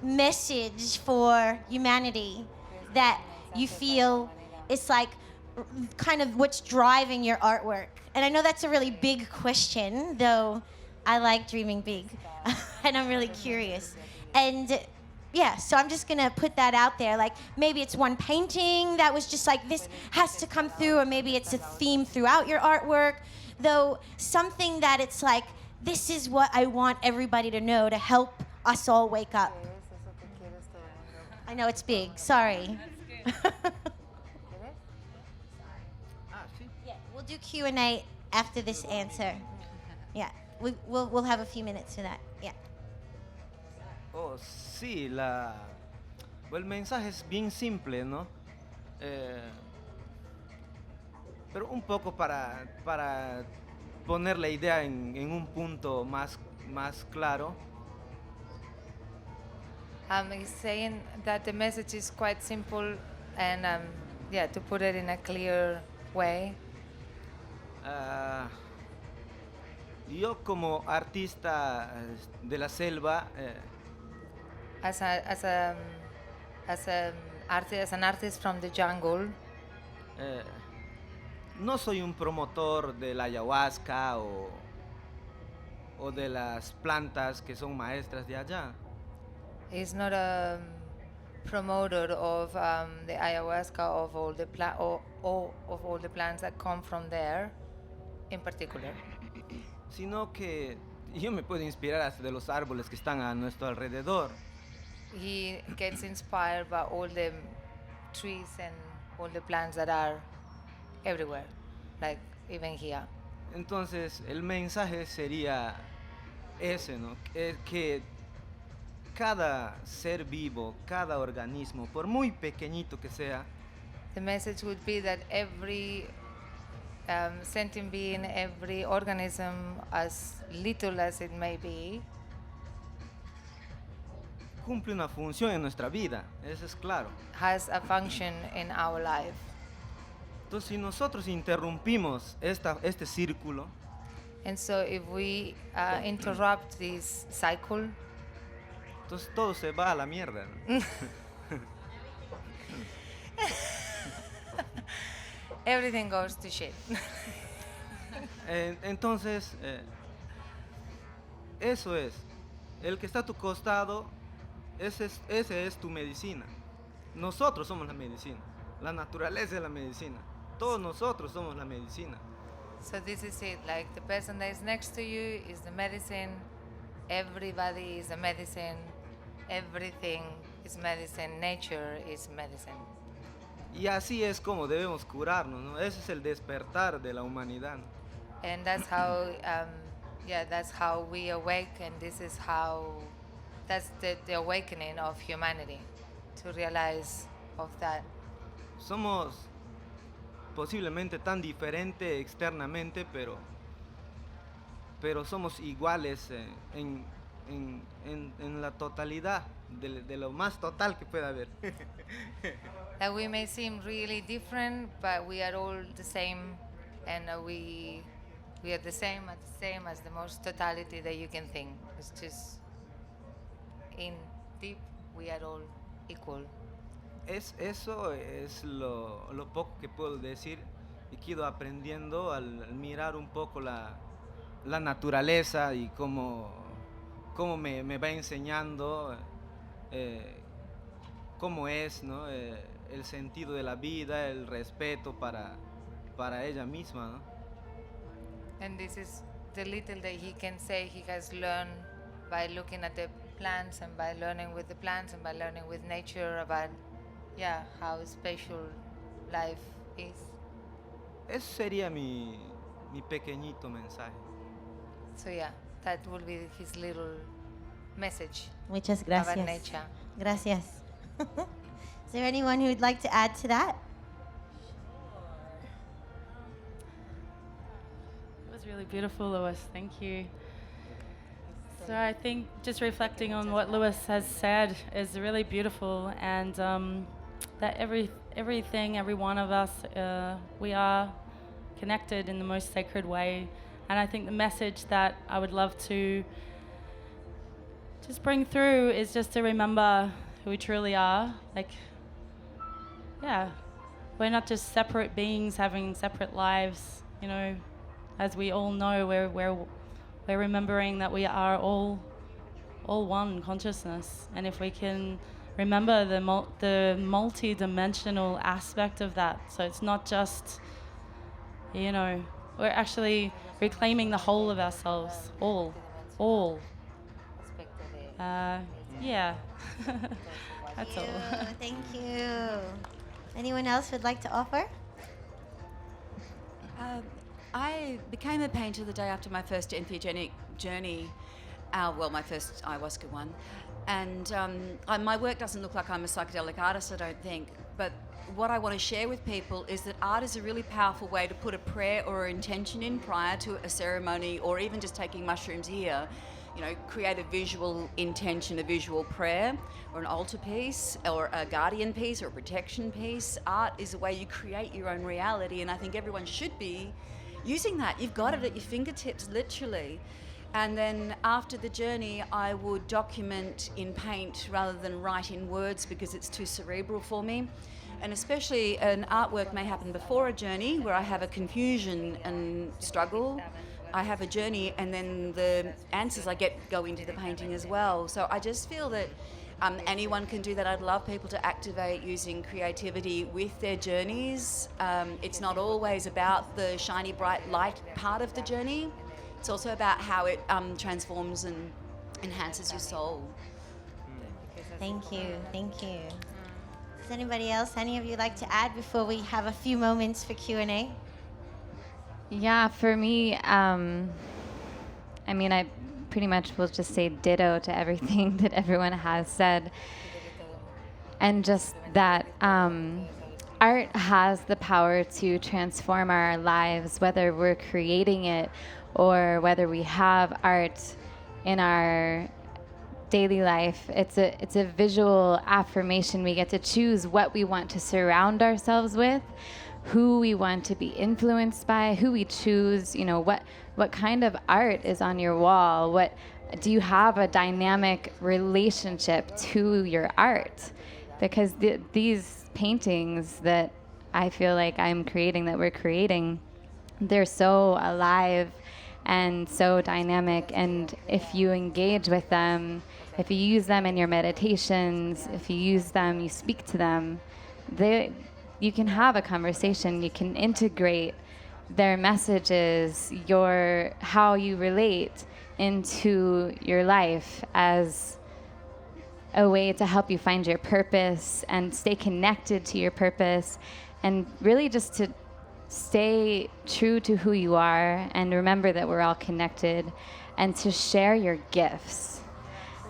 message for humanity that you feel is like kind of what's driving your artwork? And I know that's a really big question, though I like dreaming big, and I'm really curious. And so I'm just gonna put that out there. Like maybe it's one painting that was just like, this has to come through, or maybe it's a theme throughout your artwork, though something that it's like, this is what I want everybody to know to help us all wake up. I know it's big, sorry. Yeah, we'll do Q&A after this answer. Yeah, we'll have a few minutes for that, yeah. Oh, sí, el mensaje es bien simple, ¿no? Pero un poco para poner la idea en un punto más claro. He's saying that the message is quite simple, and yeah, to put it in a clear way. Ah, yo como artista de la selva, As an artist from the jungle, no soy un promotor de la ayahuasca o de las plantas que son maestras de allá. is not a promoter of the ayahuasca, of all the of all the plants that come from there, in particular. Sino que yo me puedo inspirar hasta de los árboles que están a nuestro alrededor. He gets inspired by all the trees and all the plants that are everywhere, like even here. Entonces el mensaje sería ese, ¿no? Que cada ser vivo, cada organismo, por muy pequeñito que sea, The message would be that every sentient being, every organism, as little as it may be, cumple una función en nuestra vida, eso es claro. has a function in our life. Entonces si nosotros interrumpimos este círculo, And so if we interrupt this cycle, entonces todo se va a la mierda, ¿no? everything goes to shit. Entonces, eso es. El que está a tu costado, ese es tu medicina. Nosotros somos la medicina. La naturaleza es la medicina. Todos nosotros somos la medicina. So this is it, like the person that is next to you is the medicine, everybody is a medicine, everything is medicine, nature is medicine. Y así es como debemos curarnos, ¿no? Ese es el despertar de la humanidad, ¿no? And that's how, that's how we awake, and this is how, that's the awakening of humanity, to realize of that. Somos posiblemente tan diferentes externamente, pero somos iguales en la totalidad, de lo más total que pueda haber. That we may seem really different, but we are all the same, and we are the same as the most totality that you can think. It's just in deep, we are all equal. Eso es lo poco que puedo decir y que he ido aprendiendo al mirar un poco la naturaleza y cómo me va enseñando cómo es, ¿no? El sentido de la vida, el respeto para ella misma, ¿no? And this is the little that he can say he has learned by looking at the plants and by learning with the plants and by learning with nature about how special life is. Ese sería mi pequeñito mensaje. So that will be his little message Muchas about gracias. nature. Gracias. Is there anyone who would like to add to that? It was really beautiful, Lewis. Thank you. So I think just reflecting on what Lewis has said is really beautiful, and that everything, every one of us, we are connected in the most sacred way. And I think the message that I would love to just bring through is just to remember who we truly are. Like, we're not just separate beings having separate lives. You know, as we all know, we're remembering that we are all one consciousness. And if we can remember the multi-dimensional aspect of that, so it's not just, we're actually reclaiming the whole of ourselves, all. That's all. Thank you. Anyone else would like to offer? I became a painter the day after my first entheogenic journey, my first ayahuasca one. And my work doesn't look like I'm a psychedelic artist, I don't think. But what I want to share with people is that art is a really powerful way to put a prayer or an intention in prior to a ceremony, or even just taking mushrooms here, create a visual intention, a visual prayer, or an altar piece, or a guardian piece, or a protection piece. Art is a way you create your own reality, and I think everyone should be using that. You've got it at your fingertips, literally. And then after the journey, I would document in paint rather than write in words because it's too cerebral for me. And especially an artwork may happen before a journey where I have a confusion and struggle. I have a journey, and then the answers I get go into the painting as well. So I just feel that anyone can do that. I'd love people to activate using creativity with their journeys. It's not always about the shiny, bright light part of the journey. It's also about how it transforms and enhances your soul. Thank you. Does any of you like to add before we have a few moments for Q&A? Yeah, for me, I pretty much will just say ditto to everything that everyone has said. And just that art has the power to transform our lives, whether we're creating it or whether we have art in our daily life. It's a visual affirmation. We get to choose what we want to surround ourselves with, who we want to be influenced by, who we choose, what kind of art is on your wall, what do you have a dynamic relationship to your art? Because these paintings that I feel like I'm creating, that we're creating, they're so alive and so dynamic, and if you engage with them, if you use them in your meditations, if you use them, you speak to them, you can have a conversation, you can integrate their messages, how you relate into your life as a way to help you find your purpose and stay connected to your purpose, and really just to stay true to who you are and remember that we're all connected, and to share your gifts.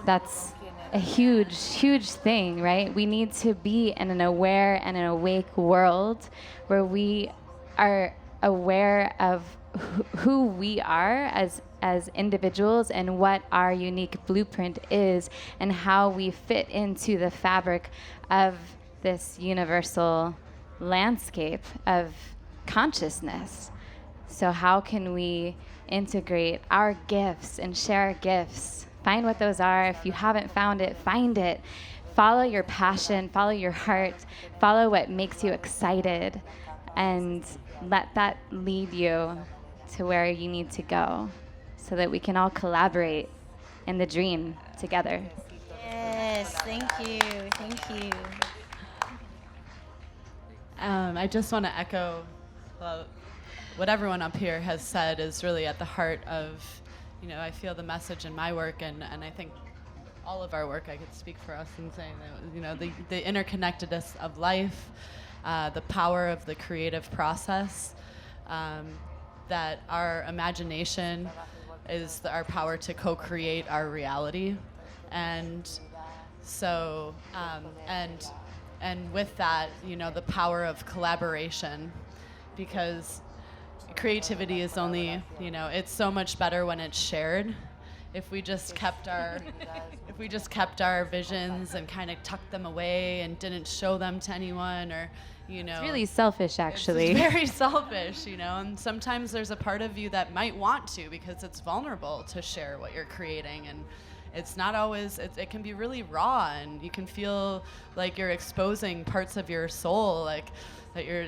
That's a huge, huge thing, right? We need to be in an aware and an awake world where we are aware of who we are as individuals and what our unique blueprint is and how we fit into the fabric of this universal landscape of consciousness. So how can we integrate our gifts and share our gifts? Find what those are. If you haven't found it, find it. Follow your passion, follow your heart, follow what makes you excited, and let that lead you to where you need to go so that we can all collaborate in the dream together. Yes, thank you. I just want to echo what everyone up here has said is really at the heart of, I feel the message in my work, and I think all of our work, I could speak for us in saying that, the interconnectedness of life, the power of the creative process, that our imagination is our power to co-create our reality. And so, and with that, the power of collaboration, because creativity is only, it's so much better when it's shared. If we just kept our visions and kind of tucked them away and didn't show them to anyone, or it's really selfish, actually. It's very selfish, and sometimes there's a part of you that might want to, because it's vulnerable to share what you're creating, and it's not always, it can be really raw, and you can feel like you're exposing parts of your soul, like that you're,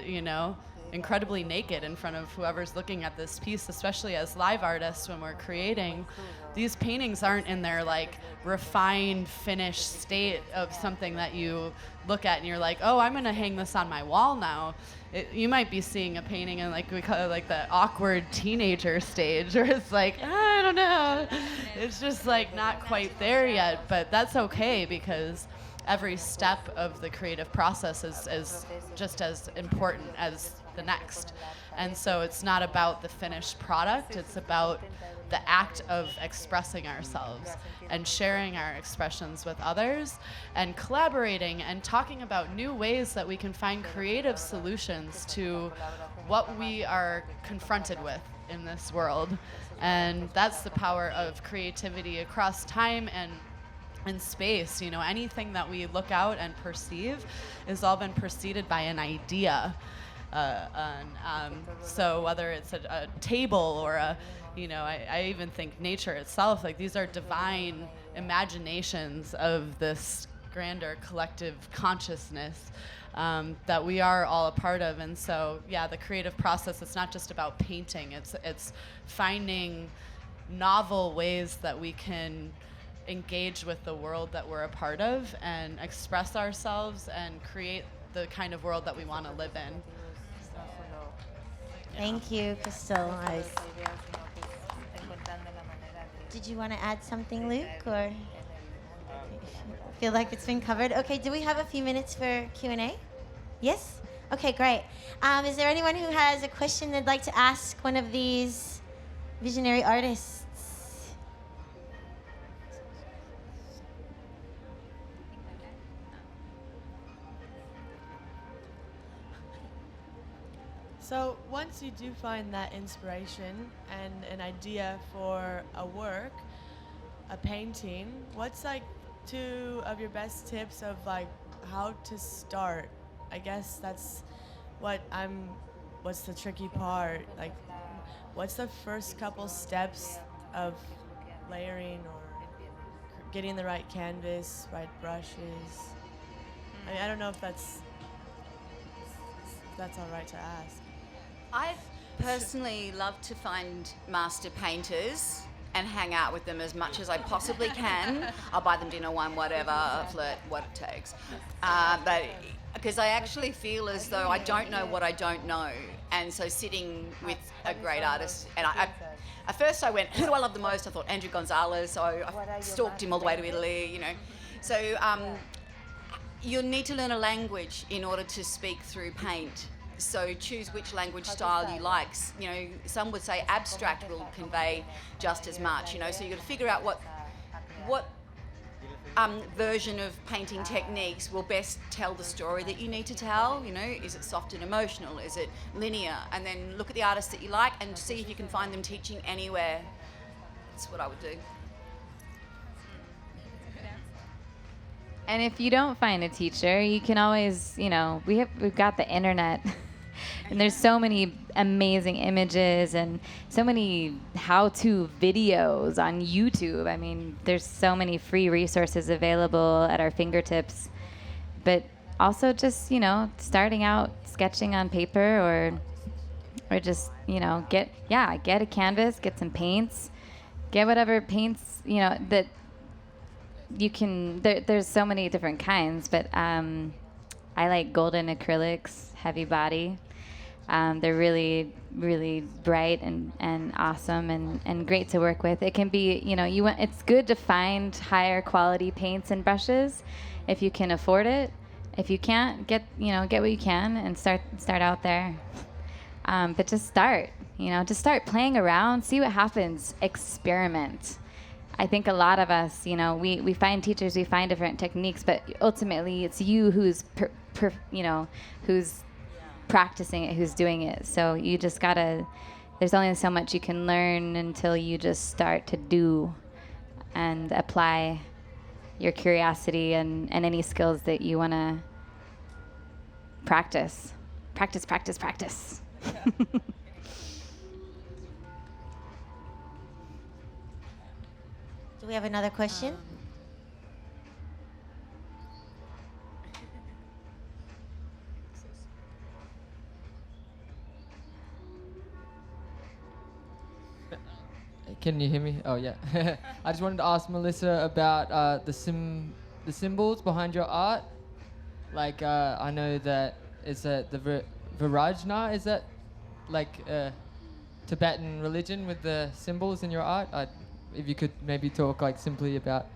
incredibly naked in front of whoever's looking at this piece, especially as live artists when we're creating. These paintings aren't in their refined, finished state of something that you look at and you're like, oh, I'm gonna hang this on my wall now. You might be seeing a painting in we call it the awkward teenager stage, where it's I don't know. It's just not quite there yet, but that's okay, because every step of the creative process is just as important as the next. And so it's not about the finished product, it's about the act of expressing ourselves and sharing our expressions with others and collaborating and talking about new ways that we can find creative solutions to what we are confronted with in this world. And that's the power of creativity across time and space. You know, anything that we look out and perceive has all been preceded by an idea. So whether it's a table or I even think nature itself, like these are divine imaginations of this grander collective consciousness that we are all a part of. And so, yeah, the creative process, it's not just about painting. It's finding novel ways that we can engage with the world that we're a part of and express ourselves and create the kind of world that we want to live in. Thank you, Krystle. Did you want to add something, Luke, or feel like it's been covered? Okay, do we have a few minutes for Q&A? Yes? Okay, great. Is there anyone who has a question they'd like to ask one of these visionary artists? So once you do find that inspiration and an idea for a work, a painting, what's like 2 of your best tips of like how to start? I guess that's what's the tricky part? Like, what's the first couple steps of layering or getting the right canvas, right brushes? I mean, I don't know if that's all right to ask. I personally love to find master painters and hang out with them as much as I possibly can. I'll buy them dinner, wine, whatever, flirt, what it takes. But because I actually feel as though I don't know what I don't know. And so sitting with a great artist, and at first I went, who do I love the most? I thought Andrew Gonzalez, so I stalked him all the way to Italy, you know. So you need to learn a language in order to speak through paint. So choose which language style you like. You know, some would say abstract will convey just as much, you know, so you've got to figure out what version of painting techniques will best tell the story that you need to tell. You know, is it soft and emotional? Is it linear? And then look at the artists that you like and see if you can find them teaching anywhere. That's what I would do. And if you don't find a teacher, you can always, you know, we've got the internet. And there's so many amazing images and so many how-to videos on YouTube. I mean, there's so many free resources available at our fingertips. But also just, you know, starting out sketching on paper or just, you know, get a canvas, get some paints, get whatever paints, you know, that you can, there's so many different kinds, but I like golden acrylics, heavy body. They're really, really bright and awesome and great to work with. It can be, you know, it's good to find higher quality paints and brushes if you can afford it. If you can't, get what you can and start out there. But just start playing around, see what happens, experiment. I think a lot of us, you know, we find teachers, we find different techniques, but ultimately it's you who's, who's practicing it, who's doing it. So you just there's only so much you can learn until you just start to do and apply your curiosity and any skills that you want to practice. Practice. Do we have another question? Can you hear me? Oh, yeah. I just wanted to ask Melissa about the symbols behind your art. Like, I know that it's the Virajna. Is that like Tibetan religion with the symbols in your art? If you could maybe talk like simply about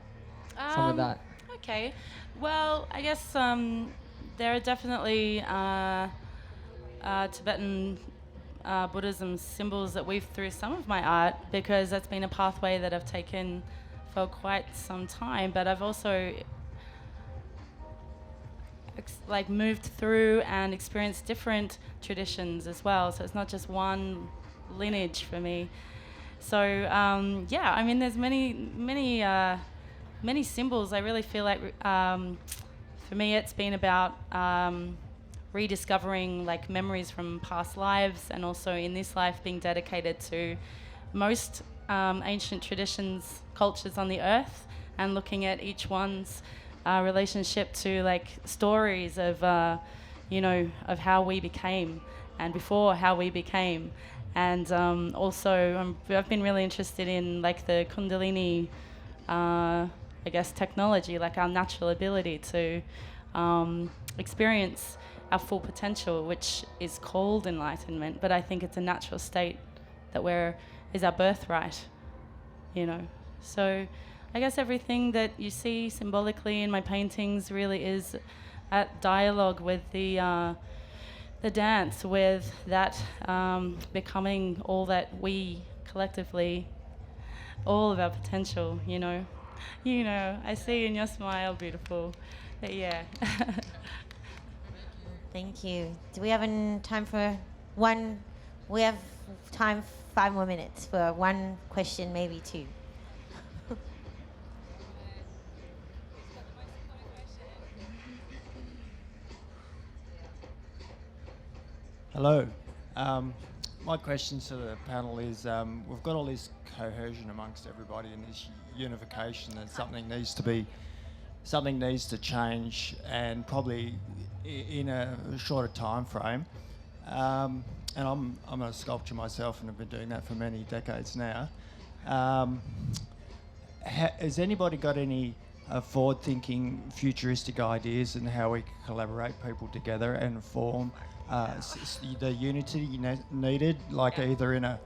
some of that. Okay. Well, I guess there are definitely Tibetan Buddhism symbols that weave through some of my art, because that's been a pathway that I've taken for quite some time. But I've also moved through and experienced different traditions as well. So it's not just one lineage for me. So yeah, I mean, there's many symbols. I really feel like for me, it's been about rediscovering like memories from past lives, and also in this life being dedicated to most ancient traditions, cultures on the earth, and looking at each one's relationship to like stories of of how we became and before how we became. And also I've been really interested in like the Kundalini I guess technology, like our natural ability to experience our full potential, which is called enlightenment, but I think it's a natural state that is our birthright, So I guess everything that you see symbolically in my paintings really is at dialogue with the dance, with that becoming all that we collectively, all of our potential, I see in your smile, beautiful. But yeah. Thank you. Do we have time for one? We have time 5 more minutes for one question, maybe two. Hello. My question to the panel is, we've got all this cohesion amongst everybody and this unification, and something needs to change, and probably in a shorter time frame. And I'm a sculptor myself, and I've been doing that for many decades now. Has anybody got any forward-thinking, futuristic ideas in how we can collaborate people together and form the unity needed, like either in a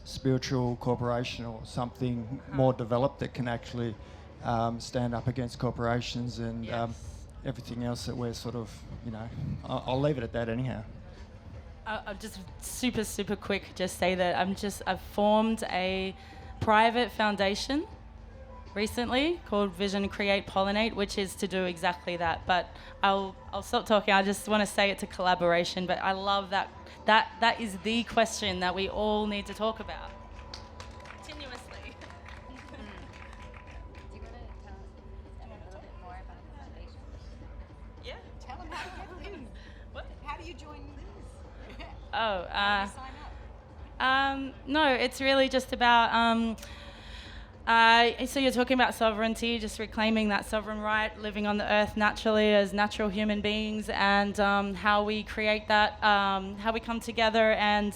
spiritual corporation or something more developed that can actually stand up against corporations and everything else that we're sort of, I'll leave it at that anyhow. I'll just super quick just say that I've formed a private foundation recently called Vision, Create, Pollinate, which is to do exactly that. But I'll stop talking. I just want to say it's a collaboration. But I love that is the question that we all need to talk about continuously. Do you want to tell us a little bit more about the foundation? Yeah. Tell them how to get in. What? How do you join this? Oh. How do you sign up? No, it's really just about. So you're talking about sovereignty, just reclaiming that sovereign right, living on the earth naturally as natural human beings, and how we create that, how we come together. And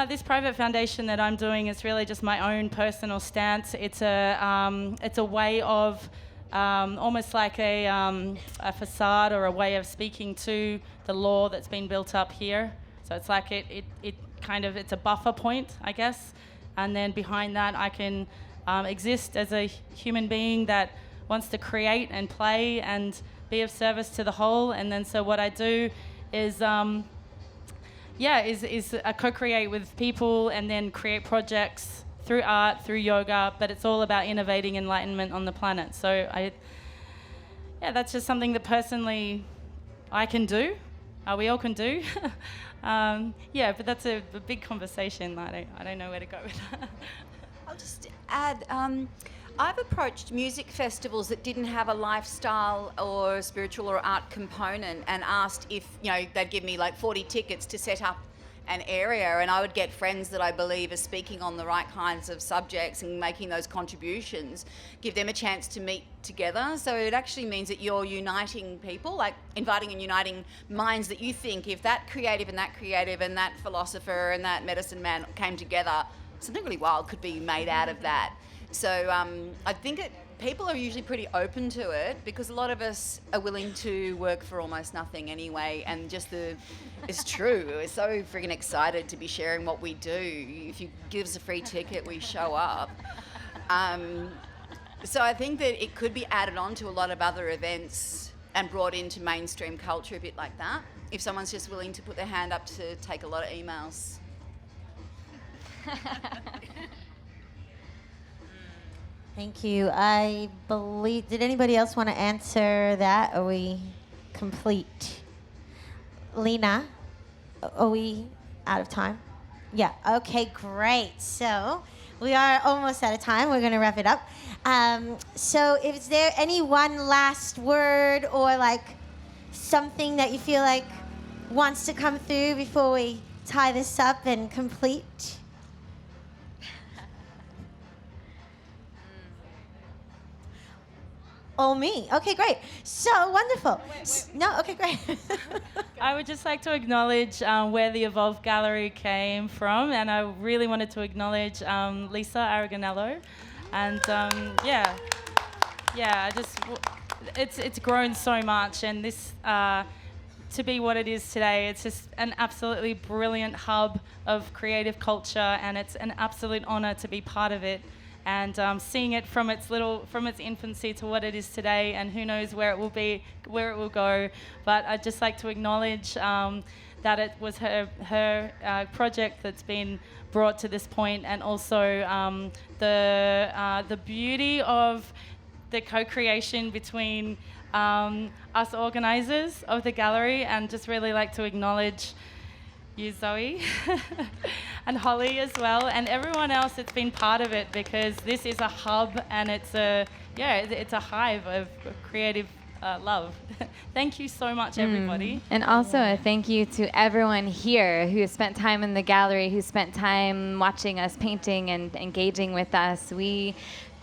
this private foundation that I'm doing is really just my own personal stance. It's a way of almost like a facade, or a way of speaking to the law that's been built up here. So it's like it's a buffer point, I guess. And then behind that, I can exist as a human being that wants to create and play and be of service to the whole. And then so what I do is co-create with people, and then create projects through art, through yoga. But it's all about innovating enlightenment on the planet. So that's just something that personally I can do. We all can do. But that's a big conversation. I don't know where to go with that. I'll just add, I've approached music festivals that didn't have a lifestyle or spiritual or art component, and asked if they'd give me like 40 tickets to set up an area, and I would get friends that I believe are speaking on the right kinds of subjects and making those contributions, give them a chance to meet together. So it actually means that you're uniting people, like inviting and uniting minds that you think, if that creative and that philosopher and that medicine man came together, something really wild could be made out of that. So I think people are usually pretty open to it, because a lot of us are willing to work for almost nothing anyway, and it's true. We're so freaking excited to be sharing what we do. If you give us a free ticket, we show up. So I think that it could be added on to a lot of other events and brought into mainstream culture a bit like that, if someone's just willing to put their hand up to take a lot of emails. Thank you. I believe, did anybody else want to answer that? Are we complete? Lena, are we out of time? Yeah, okay, great. So we are almost out of time. We're going to wrap it up. So is there any one last word or like something that you feel like wants to come through before we tie this up and complete? Oh, me. Okay, great. So wonderful. No, okay, great. I would just like to acknowledge where the Evolve Gallery came from, and I really wanted to acknowledge Lisa Aragonello, and it's grown so much, and this to be what it is today, it's just an absolutely brilliant hub of creative culture, and it's an absolute honor to be part of it. And seeing it from its infancy to what it is today, and who knows where it will be, where it will go. But I'd just like to acknowledge that it was her project that's been brought to this point, and also the beauty of the co-creation between us organisers of the gallery, and just really like to acknowledge you, Zoe, and Holly as well, and everyone else that's been part of it, because this is a hub, and it's a hive of creative love. Thank you so much, everybody. And also a thank you to everyone here who spent time in the gallery, who spent time watching us painting and engaging with us. We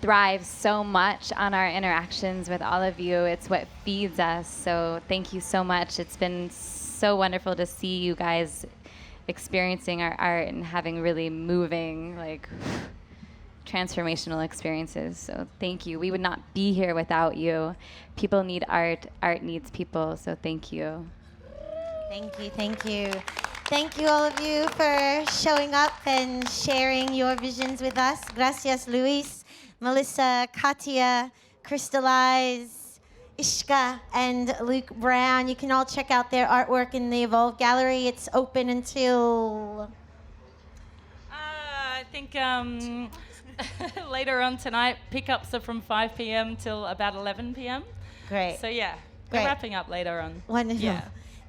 thrive so much on our interactions with all of you. It's what feeds us. So thank you so much. It's been so wonderful to see you guys experiencing our art and having really moving, like, transformational experiences. So thank you. We would not be here without you. People need art. Art needs people. So thank you. Thank you, thank you. Thank you, all of you, for showing up and sharing your visions with us. Gracias, Luis, Melissa, Katia, Krystleyez, Ishka, and Luke Brown. You can all check out their artwork in the Evolve Gallery. It's open until... I think later on tonight, pickups are from 5 p.m. till about 11 p.m. Great. So yeah, Great. we're wrapping up later on. Wonderful. Yeah.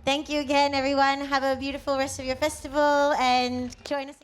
Thank you again, everyone. Have a beautiful rest of your festival, and join us.